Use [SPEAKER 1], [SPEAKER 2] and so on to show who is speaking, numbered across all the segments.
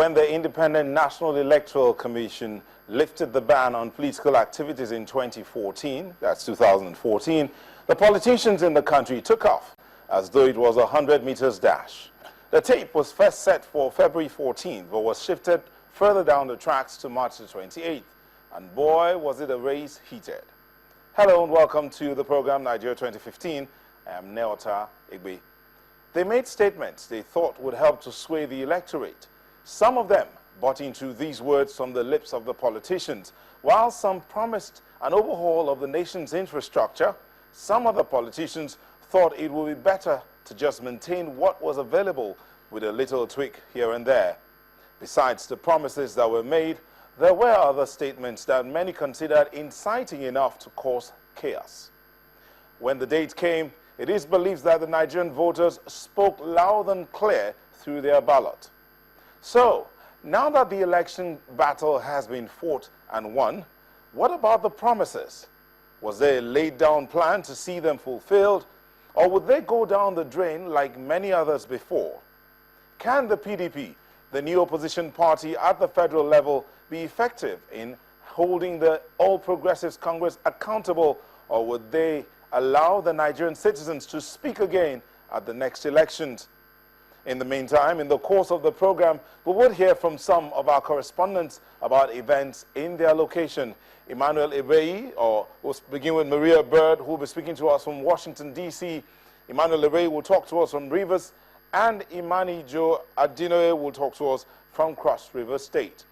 [SPEAKER 1] when the Independent National Electoral Commission lifted the ban on political activities in 2014, that's 2014, the politicians in the country took off as though it was a 100 meters dash. The tape was first set for February 14th, but was shifted further down the tracks to March the 28th. And boy, was it a race heated. Hello and welcome to the program Nigeria 2015. I am Neota Igbe. They made statements they thought would help to sway the electorate. Some of them bought into these words from the lips of the politicians, while some promised an overhaul of the nation's infrastructure. Some other politicians thought it would be better to just maintain what was available with a little tweak here and there. Besides the promises that were made, there were other statements that many considered inciting enough to cause chaos. When the date came, it is believed that the Nigerian voters spoke loud and clear through their ballot. So, now that the election battle has been fought and won, what about the promises? Was there a laid-down plan to see them fulfilled, or would they go down the drain like many others before? Can the PDP, the new opposition party at the federal level, be effective in holding the All Progressives Congress accountable, or would they allow the Nigerian citizens to speak again at the next elections? In the meantime, in the course of the program, we would hear from some of our correspondents about events in their location. Emmanuel Ebei, or we'll begin with Maria Bird, who will be speaking to us from Washington, D.C. Emmanuel Ebei will talk to us from Rivers, and Imani Joe Adinoe will talk to us from Cross River State.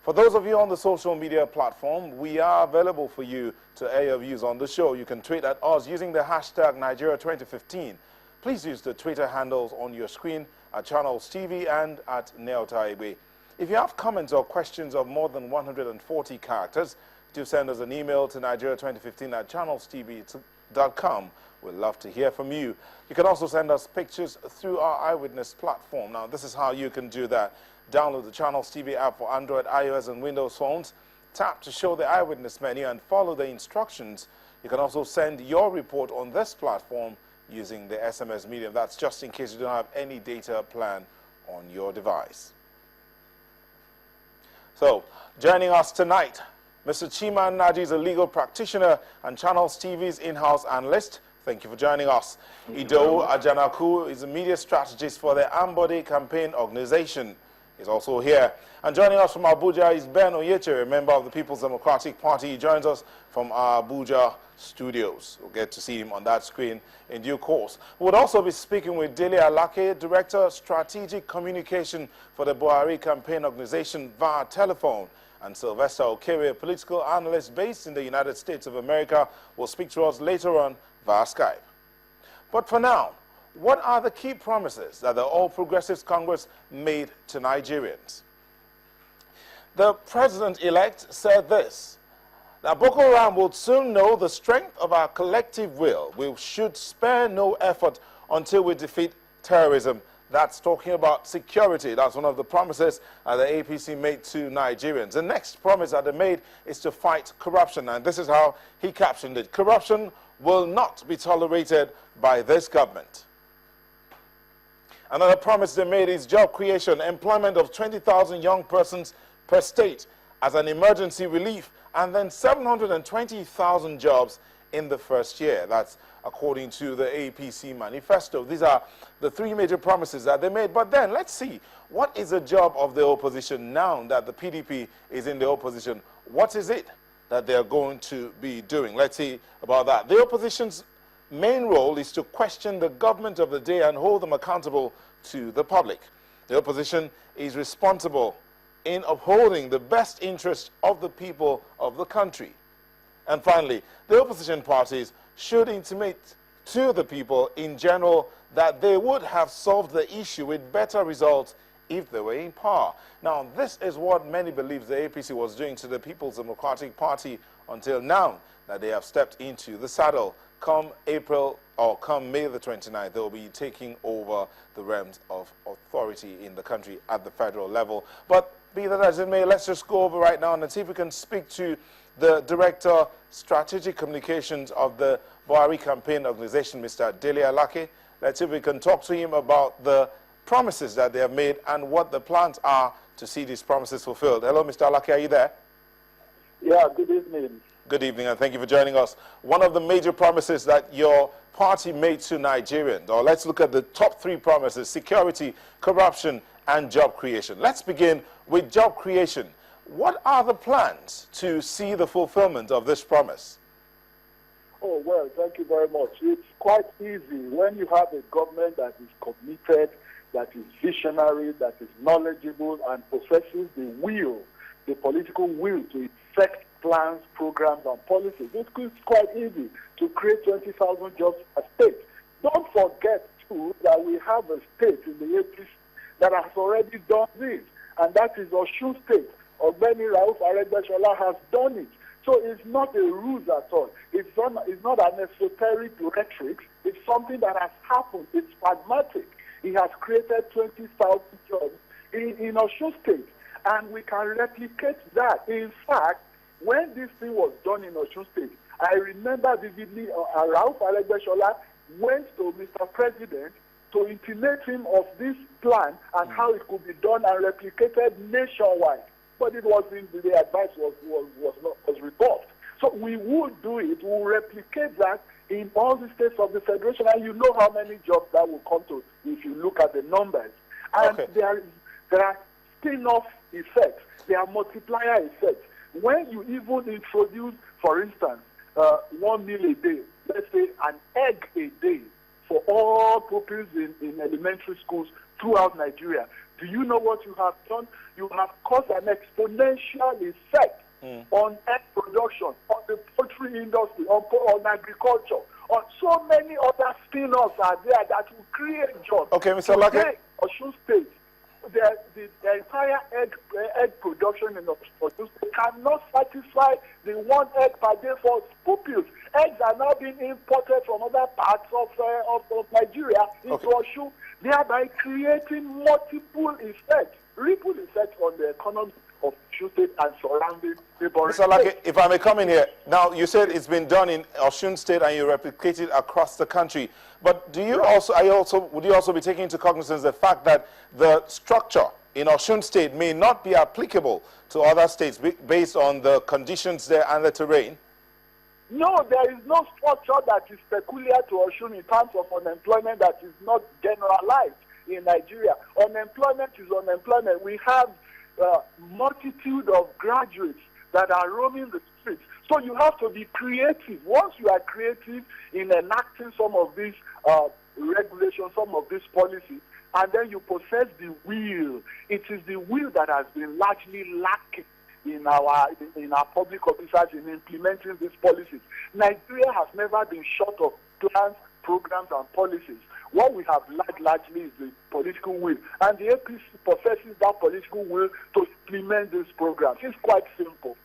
[SPEAKER 1] For those of you on the social media platform, we are available for you to air your views on the show. You can tweet at us using the hashtag Nigeria 2015. Please use the Twitter handles on your screen at Channels TV and at Neota Igbe. If you have comments or questions of more than 140 characters, do send us an email to nigeria2015@channelstv.com. We'd love to hear from you. You can also send us pictures through our Eyewitness platform. Now, this is how you can do that. Download the Channels TV app for Android, iOS, and Windows phones. Tap to show the Eyewitness menu and follow the instructions. You can also send your report on this platform using the SMS medium. That's just in case you don't have any data plan on your device. So, joining us tonight, Mr. Chima Naji is a legal practitioner and Channels TV's in-house analyst. Thank you for joining us. Ido Ajanaku is a media strategist for the Ambode Campaign Organization. He's also here. And joining us from Abuja is Ben Oyeche, a member of the People's Democratic Party. He joins us from our Abuja studios. We'll get to see him on that screen in due course. We'll also be speaking with Dele Alake, Director Strategic Communication for the Buhari Campaign Organization via telephone. And Sylvester Okere, a political analyst based in the United States of America, will speak to us later on via Skype. But for now, what are the key promises that the All Progressives Congress made to Nigerians? The president-elect said this, that Boko Haram will soon know the strength of our collective will. We should spare no effort until we defeat terrorism. That's talking about security. That's one of the promises the APC made to Nigerians. The next promise that they made is to fight corruption. And this is how he captioned it. Corruption will not be tolerated by this government. Another promise they made is job creation, employment of 20,000 young persons per state as an emergency relief, and then 720,000 jobs in the first year. That's according to the APC manifesto. These are the three major promises that they made. But then let's see, what is the job of the opposition now that the PDP is in the opposition? What is it that they're going to be doing? Let's see about that. The opposition's main role is to question the government of the day and hold them accountable to the public. The opposition is responsible in upholding the best interest of the people of the country. And finally, the opposition parties should intimate to the people in general that they would have solved the issue with better results if they were in power. Now, this is what many believe the APC was doing to the People's Democratic Party until now that they have stepped into the saddle. Come April or come May the 29th, they will be taking over the realms of authority in the country at the federal level. But be that as it may, let's just go over right now and see if we can speak to the Director Strategic Communications of the Buhari Campaign Organization, Mr. Dele Alake. Let's see if we can talk to him about the promises that they have made and what the plans are to see these promises fulfilled. Hello, Mr. Alaki, are you there?
[SPEAKER 2] Yeah, good evening.
[SPEAKER 1] Good evening, and thank you for joining us. One of the major promises that your party made to Nigerians, or let's look at the top 3 promises: security, corruption, and job creation. Let's begin with job creation. What are the plans to see the fulfillment of this promise?
[SPEAKER 2] Oh, well, thank you very much. It's quite easy when you have a government that is committed, that is visionary, that is knowledgeable, and possesses the will, the political will to effect plans, programs, and policies. It's quite easy to create 20,000 jobs a state. Don't forget, too, that we have a state in the APC that has already done this, and that is Osun State. Ogbeni Rauf Aregbesola has done it. So it's not a ruse at all. It's not an esoteric rhetoric. It's something that has happened. It's pragmatic. He has created 20,000 jobs in Osun State, and we can replicate that. In fact, when this thing was done in Osun State, I remember vividly Rauf Aregbesola went to Mr. President to intimate him of this plan and how it could be done and replicated nationwide. But it was the advice was rebuffed. So we would do it. We will replicate that in all the states of the federation, and you know how many jobs that will come to if you look at the numbers. And there are spin-off effects. There are multiplier effects. When you even introduce, for instance, 1 meal a day, let's say an egg a day for all pupils in elementary schools throughout Nigeria, do you know what you have done? You have caused an exponential effect on egg production, on the poultry industry, on agriculture, on so many other spin-offs are there that will create jobs.
[SPEAKER 1] Okay, Mr. Lake.
[SPEAKER 2] Osun State, the entire egg production in Osun State cannot satisfy the 1 egg per day for pupils. Eggs are now being imported from other parts of Nigeria into Osun, thereby creating multiple effects, ripple effects on the economy of Osun State and surrounding neighboring
[SPEAKER 1] Mr. Lake, if I may come in here. Now, you said it's been done in Osun State and you replicate it across the country. But do you would you also be taking into cognizance the fact that the structure in Osun State may not be applicable to other states based on the conditions there and the terrain?
[SPEAKER 2] No, there is no structure that is peculiar to Osun in terms of unemployment that is not generalized in Nigeria. Unemployment is unemployment. We have multitude of graduates that are roaming the streets. So you have to be creative. Once you are creative in enacting some of these regulations, some of these policies, and then you possess the will, it is the will that has been largely lacking in our public officers in implementing these policies. Nigeria has never been short of plans, programs, and policies. What we have lacked largely is the political will, and the APC possesses that political will to implement these programs. It's quite simple.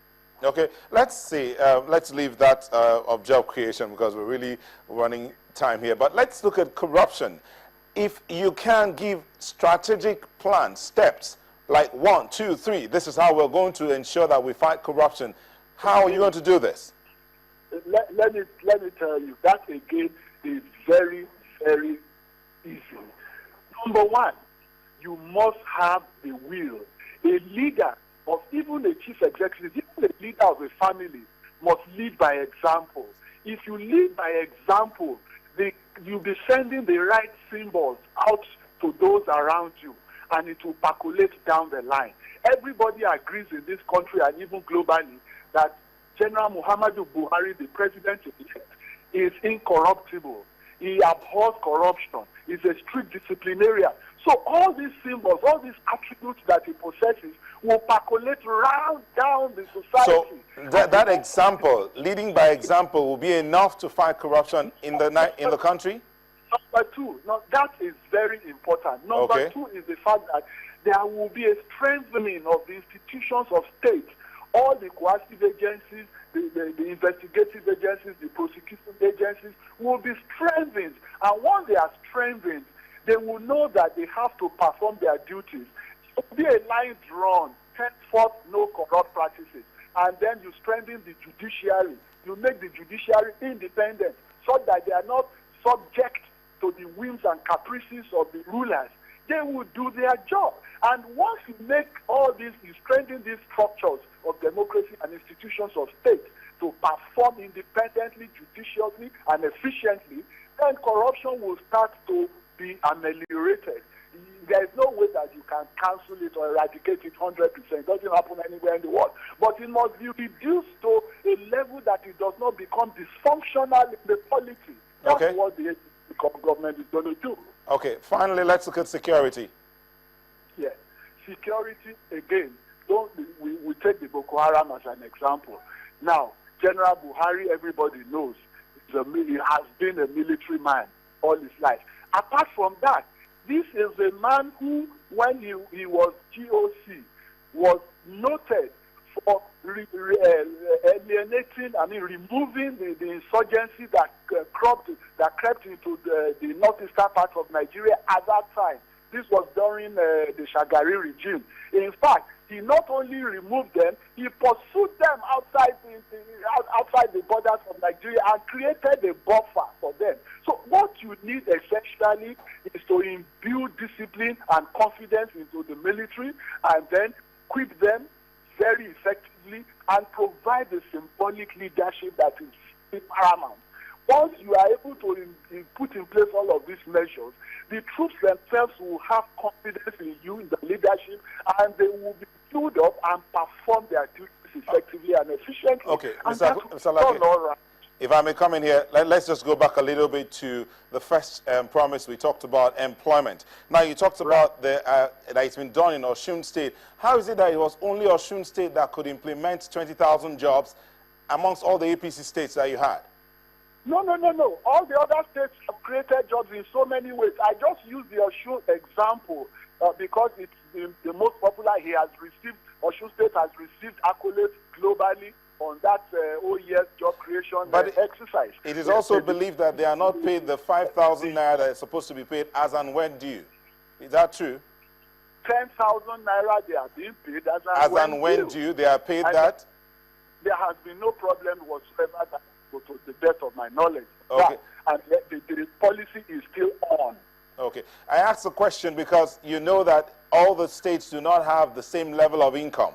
[SPEAKER 1] Okay, let's see. Let's leave that of job creation because we're really running time here. But let's look at corruption. If you can give strategic plans, steps, like 1, 2, 3, this is how we're going to ensure that we fight corruption. How are you going to do this?
[SPEAKER 2] Let me tell you, that again is very, very easy. Number 1, you must have the will. A leader, or even a chief executive, even a leader of a family, must lead by example. If you lead by example, you'll be sending the right symbols out to those around you, and it will percolate down the line. Everybody agrees in this country and even globally that General Muhammadu Buhari, the president-elect, is incorruptible. He abhors corruption. He's a strict disciplinarian. So all these symbols, all these attributes that he possesses will percolate round down the society.
[SPEAKER 1] So that example, leading by example, will be enough to fight corruption in the country?
[SPEAKER 2] Number 2, that is very important. Number 2 is the fact that there will be a strengthening of the institutions of state. All the coercive agencies, the investigative agencies, the prosecution agencies will be strengthened. And once they are strengthened, they will know that they have to perform their duties. It will be a line drawn, henceforth no corrupt practices. And then you strengthen the judiciary. You make the judiciary independent so that they are not subject to the whims and caprices of the rulers. they will do their job. And once you make all this, you strengthen these structures of democracy and institutions of state to perform independently, judiciously, and efficiently, then corruption will start to be ameliorated. There is no way that you can cancel it or eradicate it 100%. It doesn't happen anywhere in the world. But it must be reduced to a level that it does not become dysfunctional in the polity. That's what the government is going to do.
[SPEAKER 1] Okay, finally, let's look at security.
[SPEAKER 2] Yes. Security, again, we take the Boko Haram as an example. Now, General Buhari, everybody knows, he has been a military man all his life. Apart from that, this is a man who, when he was GOC, was noted for removing the insurgency that crept into the northeastern part of Nigeria at that time. This was during the Shagari regime. In fact, he not only removed them, he pursued them outside the borders of Nigeria and created a buffer for them. So what you need essentially is to imbue discipline and confidence into the military and then equip them very effectively and provide the symbolic leadership that is paramount. Once you are able to put in place all of these measures, the troops themselves will have confidence in you, in the leadership, and they will be queued up and perform their duties effectively and efficiently.
[SPEAKER 1] Okay,
[SPEAKER 2] and
[SPEAKER 1] Mr. Lake,
[SPEAKER 2] all right.
[SPEAKER 1] if I may come in here, let's just go back a little bit to the first promise we talked about, employment. Now, you talked about that it's been done in Osun State. How is it that it was only Osun State that could implement 20,000 jobs amongst all the APC states that you had?
[SPEAKER 2] No. All the other states have created jobs in so many ways. I just used the Osun example because it's the most popular. Osun State has received accolades globally on that OES job creation exercise.
[SPEAKER 1] It is also believed that they are not paid the 5,000 naira that is supposed to be paid as and when due. Is that true?
[SPEAKER 2] 10,000 naira they are being paid as and when due.
[SPEAKER 1] They are paid that?
[SPEAKER 2] There has been no problem whatsoever to the best of my knowledge.
[SPEAKER 1] Okay.
[SPEAKER 2] And the policy is still on.
[SPEAKER 1] Okay. I asked the question because you know that all the states do not have the same level of income.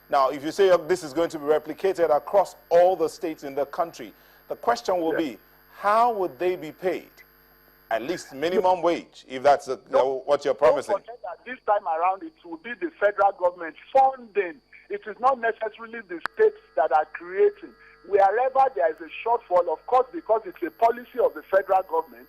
[SPEAKER 1] Now, if you say this is going to be replicated across all the states in the country, the question will be, how would they be paid? At least minimum wage, if that's what you're promising.
[SPEAKER 2] Don't forget that this time around, it will be the federal government funding. It is not necessarily the states that are creating. Wherever there is a shortfall, of course, because it's a policy of the federal government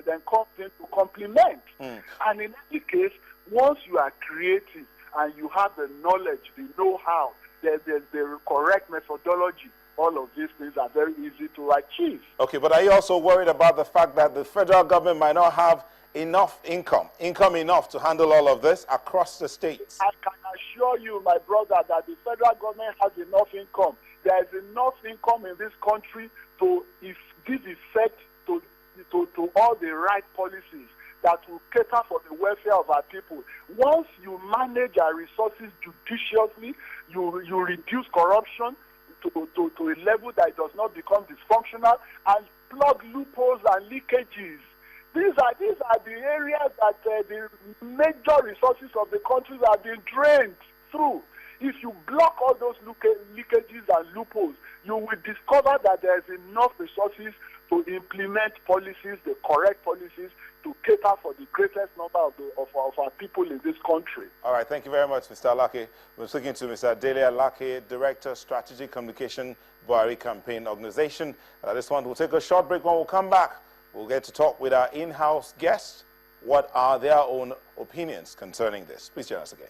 [SPEAKER 2] then comes in to complement. And in any case, once you are creative and you have the knowledge, the know-how, there's the correct methodology, all of these things are very easy to achieve.
[SPEAKER 1] Okay, but are you also worried about the fact that the federal government might not have enough income enough to handle all of this across the states?
[SPEAKER 2] I can assure you, my brother, that the federal government has enough income. There is enough income in this country to give effect to all the right policies that will cater for the welfare of our people. Once you manage our resources judiciously, you reduce corruption to a level that it does not become dysfunctional and plug loopholes and leakages. These are the areas that the major resources of the country are being drained through. If you block all those leakages and loopholes, you will discover that there is enough resources to implement policies, the correct policies, to cater for the greatest number of our people in this country.
[SPEAKER 1] All right, thank you very much, Mr. Alake. We're speaking to Mr. Dele Alake, Director, Strategic Communication, Buhari Campaign Organization. This one, we'll take a short break. When we'll come back, we'll get to talk with our in-house guests. What are their own opinions concerning this? Please join us again.